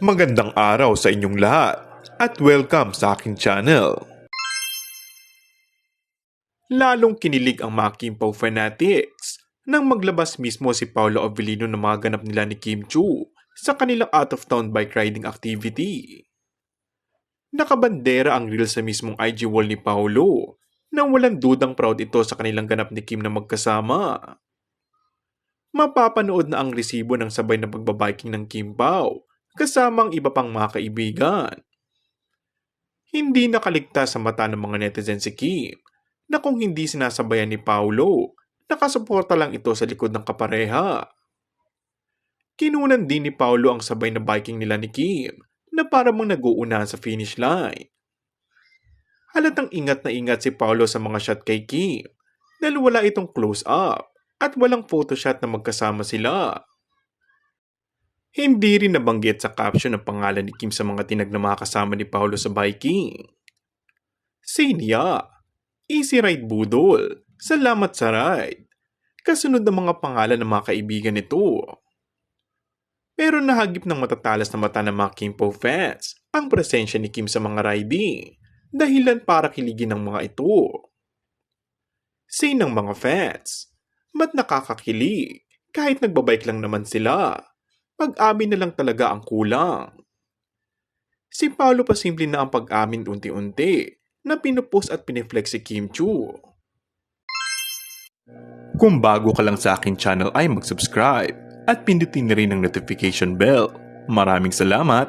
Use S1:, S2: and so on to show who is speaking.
S1: Magandang araw sa inyong lahat at welcome sa aking channel. Lalong kinilig ang mga Kim-Pao fanatics nang maglabas mismo si Paolo Avellino ng mga ganap nila ni Kim Chiu sa kanilang out-of-town bike riding activity. Nakabandera ang reel sa mismong IG wall ni Paolo nang walang dudang proud ito sa kanilang ganap ni Kim na magkasama. Mapapanood na ang resibo ng sabay na pagbabiking ng Kim Pao kasama ang iba pang mga kaibigan. Hindi nakaligtas sa mata ng mga netizen si Kim na kung hindi sinasabayan ni Paolo, nakasuporta lang ito sa likod ng kapareha. Kinunan din ni Paolo ang sabay na biking nila ni Kim na para mong nag-uunahan sa finish line. Halatang ingat na ingat si Paolo sa mga shot kay Kim dahil wala itong close-up at walang photoshot na magkasama sila. Hindi rin nabanggit sa caption ang pangalan ni Kim sa mga tinag na mga kasama ni Paolo sa biking. Sinya, Easy Ride Budol, Salamat sa Ride, kasunod ng mga pangalan ng mga kaibigan nito. Pero nahagip ng matatalas na mata ng mga Kim-Pao fans ang presensya ni Kim sa mga riding, dahilan para kiligin ng mga ito. Say ng mga fans, ba't nakakakilig kahit nagbabike lang naman sila? Pag-amin na lang talaga ang kulang. Si Paolo pa simple na ang pag-amin unti-unti na pinupost at piniflex si Kim Chiu. Kung bago ka lang sa akin channel ay mag-subscribe at pindutin na rin ang notification bell. Maraming salamat!